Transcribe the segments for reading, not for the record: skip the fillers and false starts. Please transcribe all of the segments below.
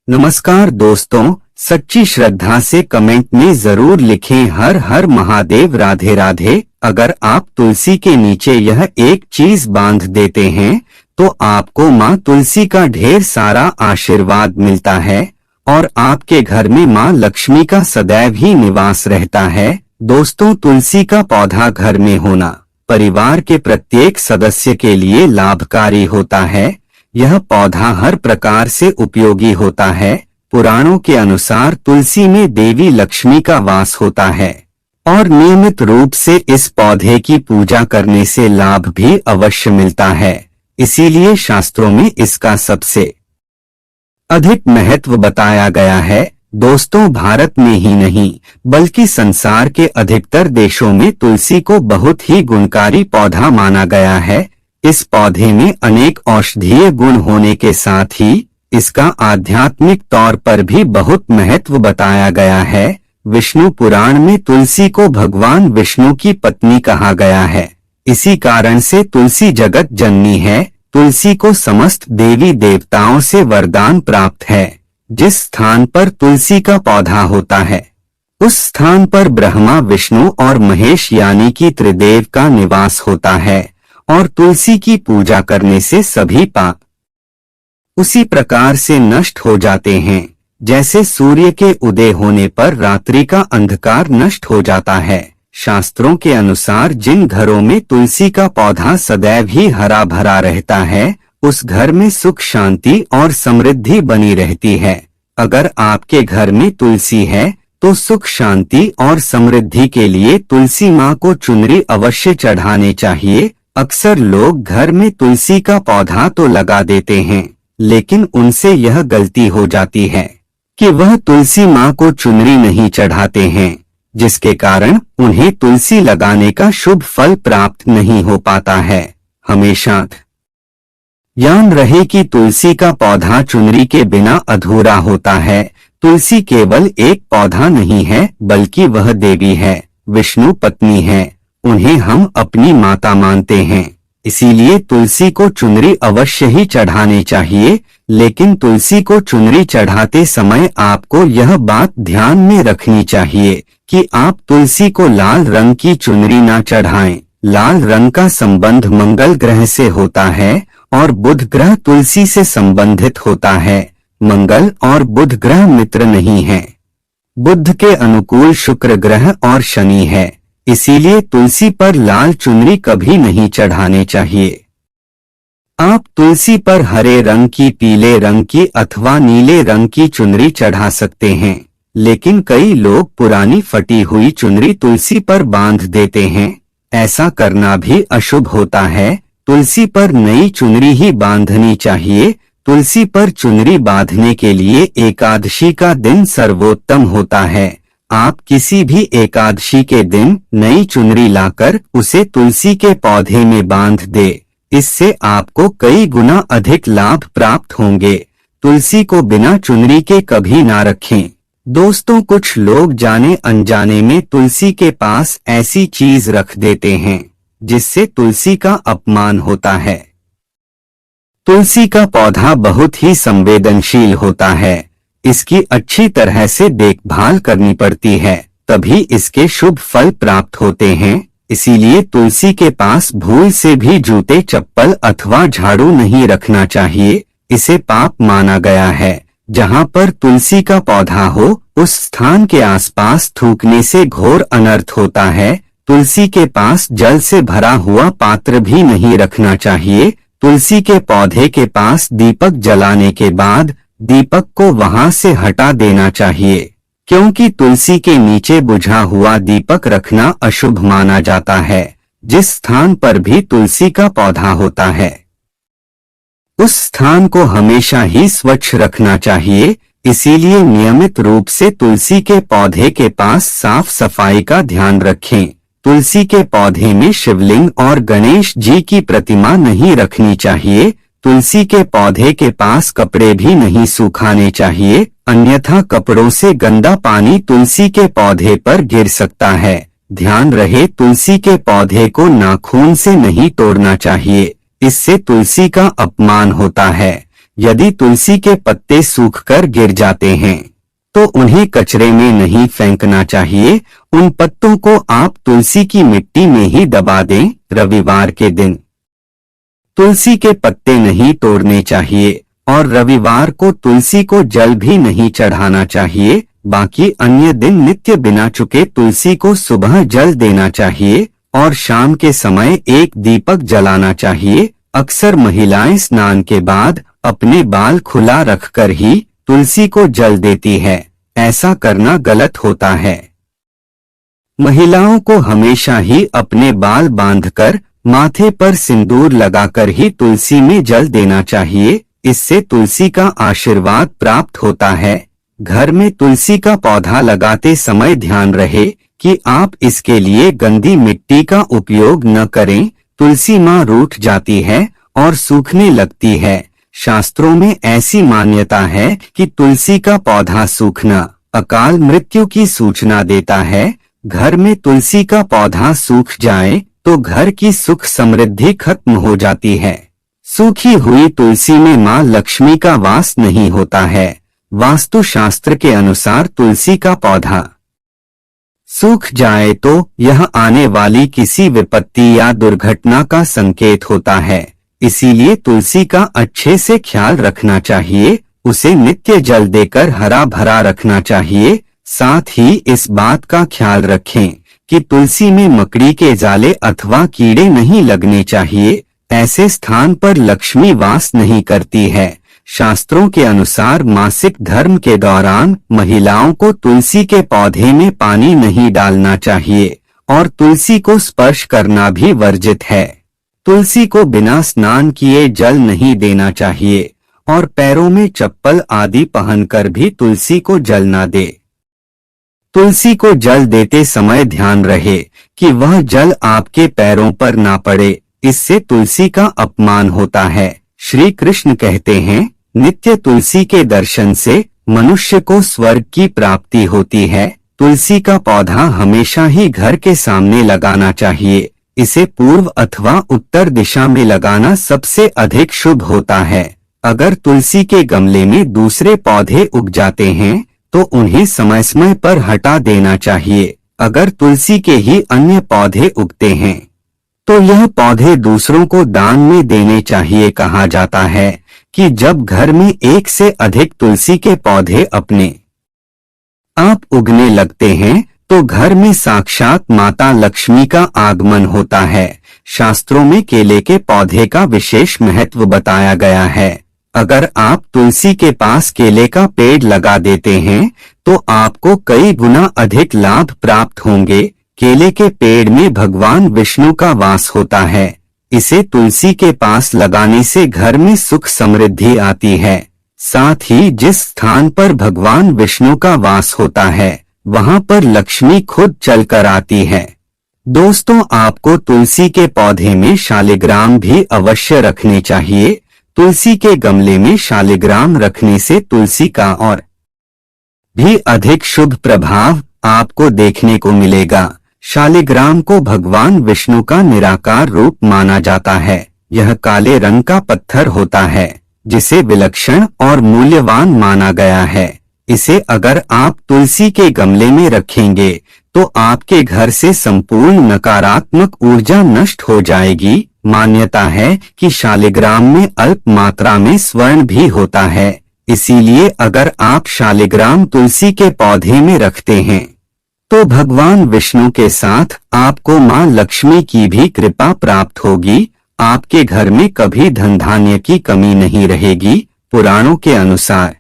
नमस्कार दोस्तों, सच्ची श्रद्धा से कमेंट में जरूर लिखें हर हर महादेव, राधे राधे। अगर आप तुलसी के नीचे यह एक चीज बांध देते हैं तो आपको माँ तुलसी का ढेर सारा आशीर्वाद मिलता है और आपके घर में माँ लक्ष्मी का सदैव ही निवास रहता है। दोस्तों, तुलसी का पौधा घर में होना परिवार के प्रत्येक सदस्य के लिए लाभकारी होता है। यह पौधा हर प्रकार से उपयोगी होता है। पुराणों के अनुसार तुलसी में देवी लक्ष्मी का वास होता है और नियमित रूप से इस पौधे की पूजा करने से लाभ भी अवश्य मिलता है। इसीलिए शास्त्रों में इसका सबसे अधिक महत्व बताया गया है। दोस्तों, भारत में ही नहीं बल्कि संसार के अधिकतर देशों में तुलसी को बहुत ही गुणकारी पौधा माना गया है। इस पौधे में अनेक औषधीय गुण होने के साथ ही इसका आध्यात्मिक तौर पर भी बहुत महत्व बताया गया है। विष्णु पुराण में तुलसी को भगवान विष्णु की पत्नी कहा गया है। इसी कारण से तुलसी जगत जननी है। तुलसी को समस्त देवी देवताओं से वरदान प्राप्त है। जिस स्थान पर तुलसी का पौधा होता है उस स्थान पर ब्रह्मा, विष्णु और महेश यानी कि त्रिदेव का निवास होता है और तुलसी की पूजा करने से सभी पाप उसी प्रकार से नष्ट हो जाते हैं जैसे सूर्य के उदय होने पर रात्रि का अंधकार नष्ट हो जाता है। शास्त्रों के अनुसार जिन घरों में तुलसी का पौधा सदैव ही हरा भरा रहता है उस घर में सुख, शांति और समृद्धि बनी रहती है। अगर आपके घर में तुलसी है तो सुख, शांति और समृद्धि के लिए तुलसी माँ को चुनरी अवश्य चढ़ाने चाहिए। अक्सर लोग घर में तुलसी का पौधा तो लगा देते हैं लेकिन उनसे यह गलती हो जाती है कि वह तुलसी माँ को चुनरी नहीं चढ़ाते हैं, जिसके कारण उन्हें तुलसी लगाने का शुभ फल प्राप्त नहीं हो पाता है। हमेशा ध्यान रहे कि तुलसी का पौधा चुनरी के बिना अधूरा होता है। तुलसी केवल एक पौधा नहीं है बल्कि वह देवी है, विष्णु पत्नी है। उन्हें हम अपनी माता मानते हैं। इसीलिए तुलसी को चुनरी अवश्य ही चढ़ानी चाहिए। लेकिन तुलसी को चुनरी चढ़ाते समय आपको यह बात ध्यान में रखनी चाहिए कि आप तुलसी को लाल रंग की चुनरी ना चढ़ाएं। लाल रंग का संबंध मंगल ग्रह से होता है और बुध ग्रह तुलसी से संबंधित होता है। मंगल और बुध ग्रह मित्र नहीं हैं। बुध के अनुकूल शुक्र ग्रह और शनि है। इसीलिए तुलसी पर लाल चुनरी कभी नहीं चढ़ाने चाहिए। आप तुलसी पर हरे रंग की, पीले रंग की अथवा नीले रंग की चुनरी चढ़ा सकते हैं। लेकिन कई लोग पुरानी फटी हुई चुनरी तुलसी पर बांध देते हैं। ऐसा करना भी अशुभ होता है। तुलसी पर नई चुनरी ही बांधनी चाहिए। तुलसी पर चुनरी बांधने के लिए एकादशी का दिन सर्वोत्तम होता है। आप किसी भी एकादशी के दिन नई चुनरी लाकर उसे तुलसी के पौधे में बांध दे। इससे आपको कई गुना अधिक लाभ प्राप्त होंगे। तुलसी को बिना चुनरी के कभी ना रखें। दोस्तों, कुछ लोग जाने अनजाने में तुलसी के पास ऐसी चीज रख देते हैं जिससे तुलसी का अपमान होता है। तुलसी का पौधा बहुत ही संवेदनशील होता है। इसकी अच्छी तरह से देखभाल करनी पड़ती है, तभी इसके शुभ फल प्राप्त होते हैं। इसीलिए तुलसी के पास भूल से भी जूते, चप्पल अथवा झाड़ू नहीं रखना चाहिए। इसे पाप माना गया है। जहाँ पर तुलसी का पौधा हो उस स्थान के आसपास थूकने से घोर अनर्थ होता है। तुलसी के पास जल से भरा हुआ पात्र भी नहीं रखना चाहिए। तुलसी के पौधे के पास दीपक जलाने के बाद दीपक को वहां से हटा देना चाहिए, क्योंकि तुलसी के नीचे बुझा हुआ दीपक रखना अशुभ माना जाता है। जिस स्थान पर भी तुलसी का पौधा होता है उस स्थान को हमेशा ही स्वच्छ रखना चाहिए। इसीलिए नियमित रूप से तुलसी के पौधे के पास साफ सफाई का ध्यान रखें। तुलसी के पौधे में शिवलिंग और गणेश जी की प्रतिमा नहीं रखनी चाहिए। तुलसी के पौधे के पास कपड़े भी नहीं सुखाने चाहिए, अन्यथा कपड़ों से गंदा पानी तुलसी के पौधे पर गिर सकता है। ध्यान रहे, तुलसी के पौधे को नाखून से नहीं तोड़ना चाहिए, इससे तुलसी का अपमान होता है। यदि तुलसी के पत्ते सूखकर गिर जाते हैं तो उन्हें कचरे में नहीं फेंकना चाहिए। उन पत्तों को आप तुलसी की मिट्टी में ही दबा दें। रविवार के दिन तुलसी के पत्ते नहीं तोड़ने चाहिए और रविवार को तुलसी को जल भी नहीं चढ़ाना चाहिए। बाकी अन्य दिन नित्य बिना चुके तुलसी को सुबह जल देना चाहिए और शाम के समय एक दीपक जलाना चाहिए। अक्सर महिलाएं स्नान के बाद अपने बाल खुला रखकर ही तुलसी को जल देती है। ऐसा करना गलत होता है। महिलाओं को हमेशा ही अपने बाल बांधकर माथे पर सिंदूर लगाकर ही तुलसी में जल देना चाहिए। इससे तुलसी का आशीर्वाद प्राप्त होता है। घर में तुलसी का पौधा लगाते समय ध्यान रहे कि आप इसके लिए गंदी मिट्टी का उपयोग न करें। तुलसी माँ रूठ जाती है और सूखने लगती है। शास्त्रों में ऐसी मान्यता है कि तुलसी का पौधा सूखना अकाल मृत्यु की सूचना देता है। घर में तुलसी का पौधा सूख जाए तो घर की सुख समृद्धि खत्म हो जाती है। सूखी हुई तुलसी में माँ लक्ष्मी का वास नहीं होता है। वास्तु शास्त्र के अनुसार तुलसी का पौधा सूख जाए तो यह आने वाली किसी विपत्ति या दुर्घटना का संकेत होता है। इसीलिए तुलसी का अच्छे से ख्याल रखना चाहिए। उसे नित्य जल देकर हरा भरा रखना चाहिए। साथ ही इस बात का ख्याल रखें कि तुलसी में मकड़ी के जाले अथवा कीड़े नहीं लगने चाहिए। ऐसे स्थान पर लक्ष्मी वास नहीं करती है। शास्त्रों के अनुसार मासिक धर्म के दौरान महिलाओं को तुलसी के पौधे में पानी नहीं डालना चाहिए और तुलसी को स्पर्श करना भी वर्जित है। तुलसी को बिना स्नान किए जल नहीं देना चाहिए और पैरों में चप्पल आदि पहनकर भी तुलसी को जल न दे। तुलसी को जल देते समय ध्यान रहे कि वह जल आपके पैरों पर ना पड़े। इससे तुलसी का अपमान होता है। श्री कृष्ण कहते हैं, नित्य तुलसी के दर्शन से मनुष्य को स्वर्ग की प्राप्ति होती है। तुलसी का पौधा हमेशा ही घर के सामने लगाना चाहिए। इसे पूर्व अथवा उत्तर दिशा में लगाना सबसे अधिक शुभ होता है। अगर तुलसी के गमले में दूसरे पौधे उग जाते हैं तो उन्हें समय समय पर हटा देना चाहिए। अगर तुलसी के ही अन्य पौधे उगते हैं तो यह पौधे दूसरों को दान में देने चाहिए। कहा जाता है कि जब घर में एक से अधिक तुलसी के पौधे अपने आप उगने लगते हैं तो घर में साक्षात माता लक्ष्मी का आगमन होता है। शास्त्रों में केले के पौधे का विशेष महत्व बताया गया है। अगर आप तुलसी के पास केले का पेड़ लगा देते हैं तो आपको कई गुना अधिक लाभ प्राप्त होंगे। केले के पेड़ में भगवान विष्णु का वास होता है। इसे तुलसी के पास लगाने से घर में सुख समृद्धि आती है। साथ ही जिस स्थान पर भगवान विष्णु का वास होता है वहां पर लक्ष्मी खुद चलकर आती है। दोस्तों, आपको तुलसी के पौधे में शालिग्राम भी अवश्य रखने चाहिए। तुलसी के गमले में शालिग्राम रखने से तुलसी का और भी अधिक शुभ प्रभाव आपको देखने को मिलेगा। शालिग्राम को भगवान विष्णु का निराकार रूप माना जाता है। यह काले रंग का पत्थर होता है जिसे विलक्षण और मूल्यवान माना गया है। इसे अगर आप तुलसी के गमले में रखेंगे तो आपके घर से संपूर्ण नकारात्मक ऊर्जा नष्ट हो जाएगी। मान्यता है कि शालिग्राम में अल्प मात्रा में स्वर्ण भी होता है। इसीलिए अगर आप शालिग्राम तुलसी के पौधे में रखते हैं तो भगवान विष्णु के साथ आपको मां लक्ष्मी की भी कृपा प्राप्त होगी। आपके घर में कभी धन धान्य की कमी नहीं रहेगी। पुराणों के अनुसार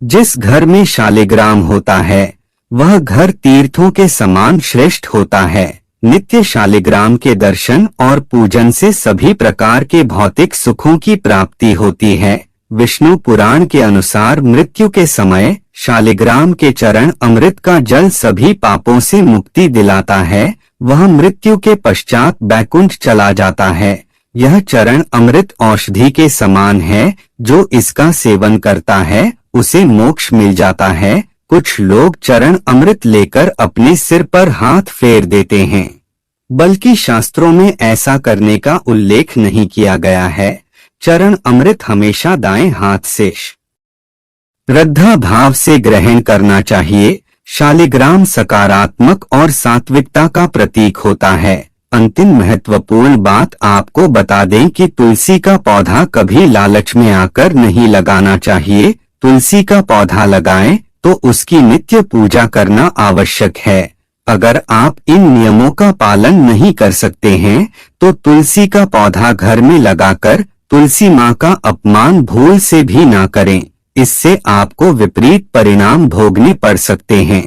जिस घर में शालिग्राम होता है वह घर तीर्थों के समान श्रेष्ठ होता है। नित्य शालिग्राम के दर्शन और पूजन से सभी प्रकार के भौतिक सुखों की प्राप्ति होती है। विष्णु पुराण के अनुसार मृत्यु के समय शालिग्राम के चरण अमृत का जल सभी पापों से मुक्ति दिलाता है। वह मृत्यु के पश्चात बैकुंठ चला जाता है। यह चरण अमृत औषधि के समान है। जो इसका सेवन करता है उसे मोक्ष मिल जाता है। कुछ लोग चरण अमृत लेकर अपने सिर पर हाथ फेर देते हैं, बल्कि शास्त्रों में ऐसा करने का उल्लेख नहीं किया गया है, चरण अमृत हमेशा दाएं हाथ से श्रद्धा भाव से ग्रहण करना चाहिए। शालिग्राम सकारात्मक और सात्विकता का प्रतीक होता है। अंतिम महत्वपूर्ण बात आपको बता दें कि तुलसी का पौधा कभी लालच में आकर नहीं लगाना चाहिए। तुलसी का पौधा लगाएं तो उसकी नित्य पूजा करना आवश्यक है। अगर आप इन नियमों का पालन नहीं कर सकते हैं तो तुलसी का पौधा घर में लगाकर तुलसी माँ का अपमान भूल से भी ना करें, इससे आपको विपरीत परिणाम भोगने पड़ सकते हैं।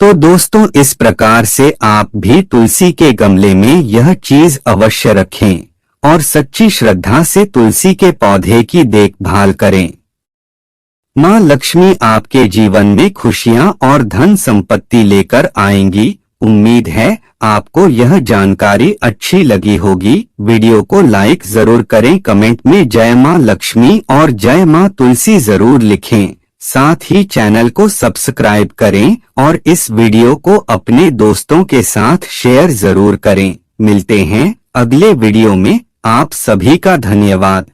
तो दोस्तों, इस प्रकार से आप भी तुलसी के गमले में यह चीज अवश्य रखें और सच्ची श्रद्धा से तुलसी के पौधे की देखभाल करें। माँ लक्ष्मी आपके जीवन में खुशियाँ और धन संपत्ति लेकर आएंगी। उम्मीद है आपको यह जानकारी अच्छी लगी होगी। वीडियो को लाइक जरूर करें, कमेंट में जय माँ लक्ष्मी और जय माँ तुलसी जरूर लिखें। साथ ही चैनल को सब्सक्राइब करें और इस वीडियो को अपने दोस्तों के साथ शेयर जरूर करें। मिलते हैं अगले वीडियो में। आप सभी का धन्यवाद।